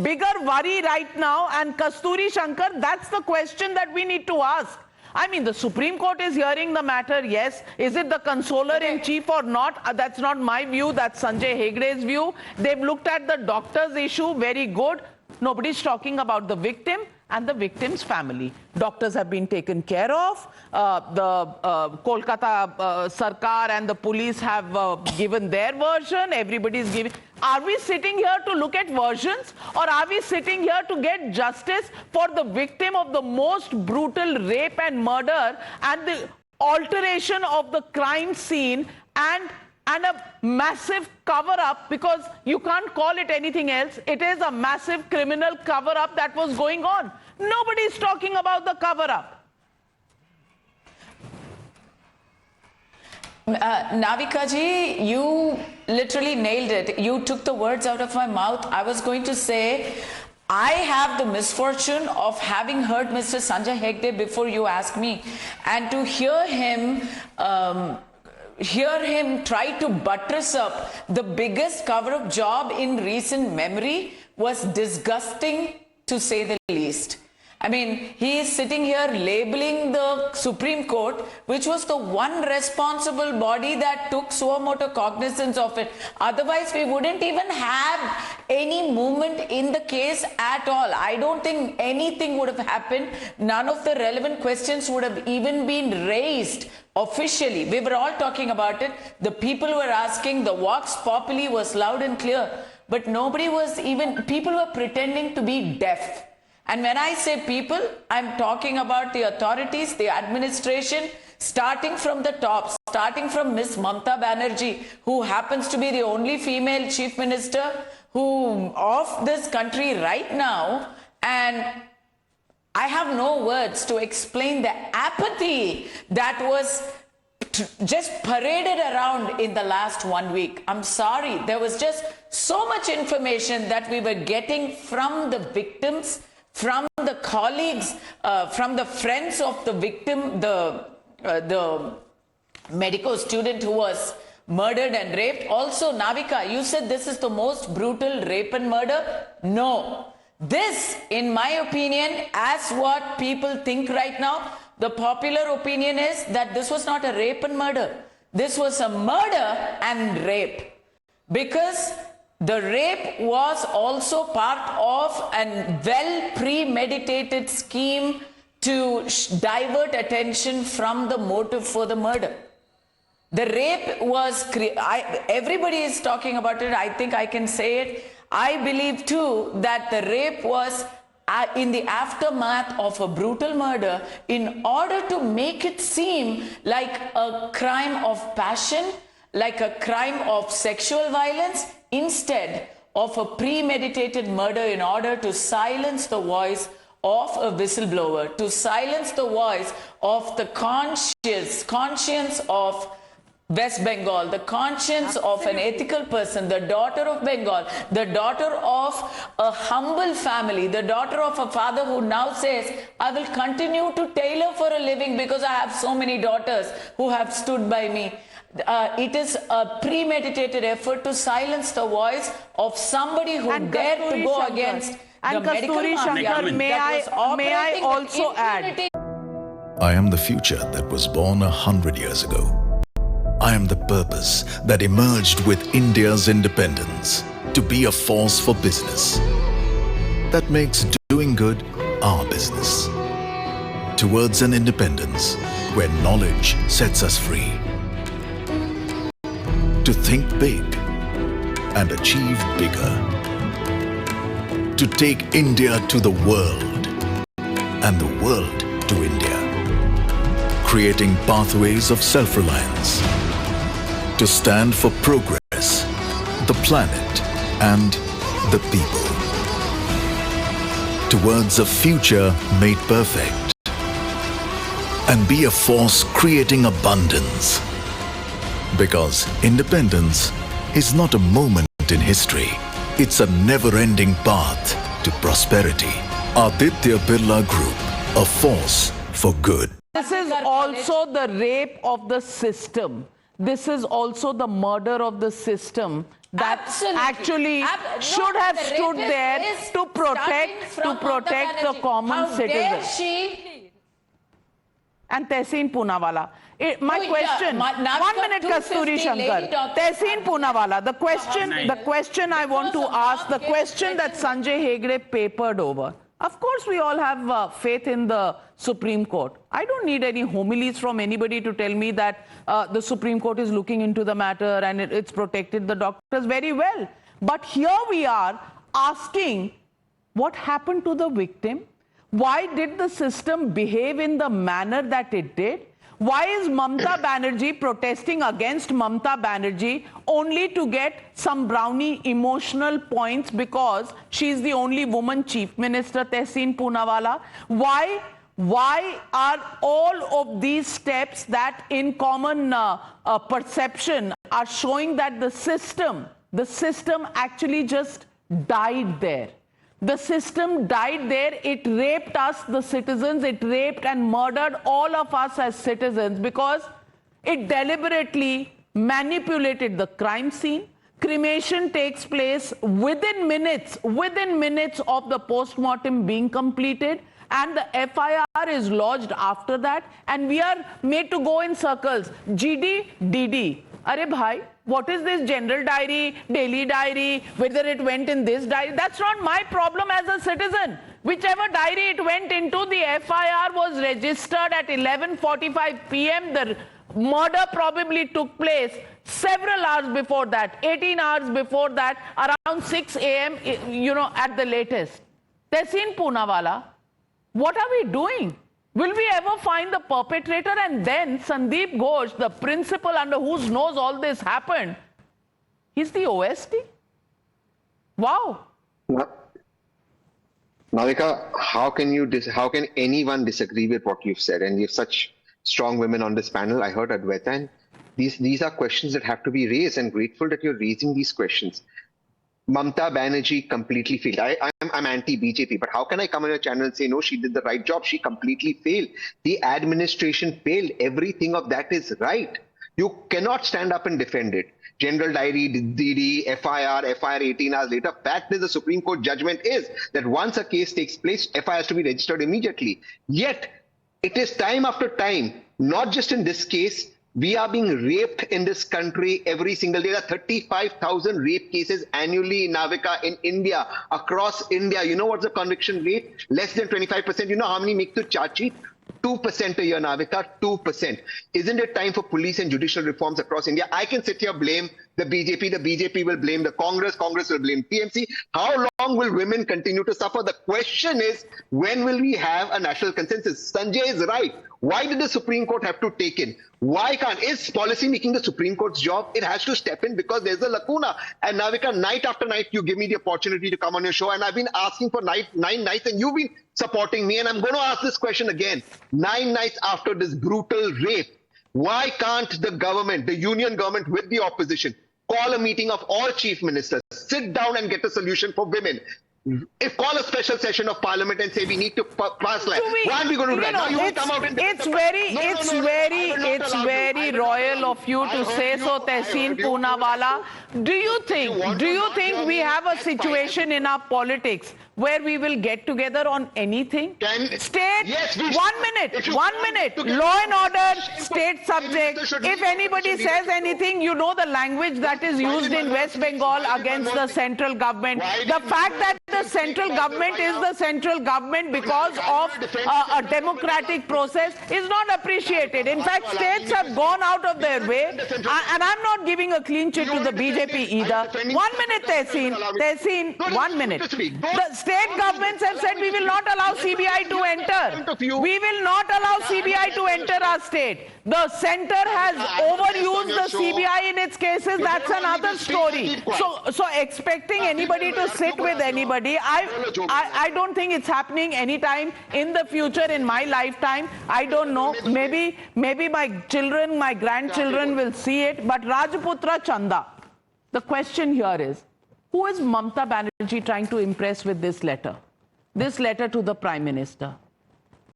bigger worry right now, and Kasthuri Shankar, that's the question that we need to ask. I mean, the Supreme Court is hearing the matter, yes. Is it the consoler-in-chief or not? That's not my view. That's Sanjay Hegde's view. They've looked at the doctor's issue. Very good. Nobody's talking about the victim and the victim's family. Doctors have been taken care of. The Kolkata Sarkar and the police have given their version. Everybody's giving. Are we sitting here to look at versions, or are we sitting here to get justice for the victim of the most brutal rape and murder and the alteration of the crime scene and a massive cover-up, because you can't call it anything else. It is a massive criminal cover-up that was going on. Nobody's talking about the cover-up. Navika ji, you literally nailed it. You took the words out of my mouth. I was going to say, I have the misfortune of having heard Mr. Sanjay Hegde before you asked me, and to hear him try to buttress up the biggest cover-up job in recent memory was disgusting, to say the least. I mean, he is sitting here labeling the Supreme Court, which was the one responsible body that took suo motu cognizance of it. Otherwise, we wouldn't even have any movement in the case at all. I don't think anything would have happened. None of the relevant questions would have even been raised officially. We were all talking about it. The people were asking, the vox populi was loud and clear, but nobody was even, people were pretending to be deaf. And when I say people, I'm talking about the authorities, the administration, starting from the top, starting from Miss Mamata Banerjee, who happens to be the only female chief minister of this country right now. And I have no words to explain the apathy that was just paraded around in the last 1 week. I'm sorry, there was just so much information that we were getting from the victims, from the colleagues, from the friends of the victim, the medical student who was murdered and raped. Also, Navika, you said this is the most brutal rape and murder. No. This, in my opinion, as what people think right now, the popular opinion is that this was not a rape and murder. This was a murder and rape. Because the rape was also part of a well premeditated scheme to divert attention from the motive for the murder. The rape was, everybody is talking about it, I think I can say it. I believe too that the rape was in the aftermath of a brutal murder in order to make it seem like a crime of passion, like a crime of sexual violence, instead of a premeditated murder in order to silence the voice of a whistleblower, to silence the voice of the conscience of West Bengal, the conscience of an ethical person, the daughter of Bengal, the daughter of a humble family, the daughter of a father who now says, I will continue to tailor for a living because I have so many daughters who have stood by me. It is a premeditated effort to silence the voice of somebody who dared to go against the medical Shankar, may I also add? I am the future that was born 100 years ago. I am the purpose that emerged with India's independence to be a force for business that makes doing good our business. Towards an independence where knowledge sets us free. To think big and achieve bigger. To take India to the world and the world to India. Creating pathways of self-reliance. To stand for progress, the planet and the people. Towards a future made perfect. And be a force creating abundance. Because independence is not a moment in history. It's a never-ending path to prosperity. Aditya Birla Group, a force for good. This is also the rape of the system. This is also the murder of the system. that Absolutely. actually should have stood there to protect the common citizen. How dare she? And Tehseen Poonawalla. My question, 1 minute, Kasthuri Shankar. Tehseen Poonawalla, the question I want to ask, the question that Sanjay Hegde papered over. Of course, we all have faith in the Supreme Court. I don't need any homilies from anybody to tell me that the Supreme Court is looking into the matter and it's protected the doctors very well. But here we are asking what happened to the victim? Why did the system behave in the manner that it did? Why is Mamata Banerjee protesting against Mamata Banerjee only to get some brownie emotional points because she's the only woman chief minister, Tehseen Poonawalla? Why are all of these steps that in common perception are showing that the system actually just died there? The system died there. It raped us, the citizens. It raped and murdered all of us as citizens because it deliberately manipulated the crime scene. Cremation takes place within minutes of the post-mortem being completed, and the FIR is lodged after that, and we are made to go in circles. GD, DD. Arey bhai, what is this general diary, daily diary, whether it went in this diary? That's not my problem as a citizen. Whichever diary it went into, the FIR was registered at 11:45 p.m. The murder probably took place several hours before that, 18 hours before that, around 6 a.m., at the latest. Tehseen Poonawalla, what are we doing? Will we ever find the perpetrator? And then Sandeep Ghosh, the principal under whose nose all this happened, he's the OST? Wow. Navika, how can anyone disagree with what you've said? And you have such strong women on this panel. I heard Aditya, and these are questions that have to be raised, and grateful that you're raising these questions. Mamata Banerjee completely failed. I'm anti-BJP, but how can I come on your channel and say, no, she did the right job? She completely failed. The administration failed. Everything of that is right. You cannot stand up and defend it. General diary, DD, FIR 18 hours later. Fact is, the Supreme Court judgment is that once a case takes place, FIR has to be registered immediately. Yet, it is time after time, not just in this case, we are being raped in this country every single day. There are 35,000 rape cases annually, Navika, in India, across India. You know what's the conviction rate? Less than 25%. You know how many make the charge sheet? 2% a year, Navika, 2%. Isn't it time for police and judicial reforms across India? I can sit here, blame the BJP will blame the Congress will blame TMC. How long will women continue to suffer? The question is, when will we have a national consensus? Sanjay is right. Why did the Supreme Court have to take in? Why can't? Is policy making the Supreme Court's job? It has to step in because there's a lacuna. And Navika, night after night, you give me the opportunity to come on your show. And I've been asking for 9 nights, and you've been supporting me. And I'm going to ask this question again. 9 nights after this brutal rape, why can't the government, the union government with the opposition, call a meeting of all chief ministers, sit down and get a solution for women? If call a special session of parliament and say we need to pass law. Why are we going to do that? Now you will come out and it's very royal of you to say so, Tehseen Poonawalla. Do you think we have a situation in our politics where we will get together on anything? State, yes, 1 minute, law and order, state subject. If anybody says anything, you know the language that is used in West Bengal against the central government. The fact that the central government is the central government because of a democratic process is not appreciated. In fact, states have gone out of their way, and I'm not giving a clean chit to the BJP either. 1 minute, Tehseen, 1 minute. The state governments have said we will not allow CBI to enter. We will not allow CBI to enter our state. The center has overused the CBI in its cases. That's another story. So expecting anybody to sit with anybody, I don't think it's happening anytime in the future in my lifetime. I don't know. Maybe my children, my grandchildren will see it. But Rajputra Chanda, the question here is, who is Mamata Banerjee trying to impress with this letter? This letter to the Prime Minister.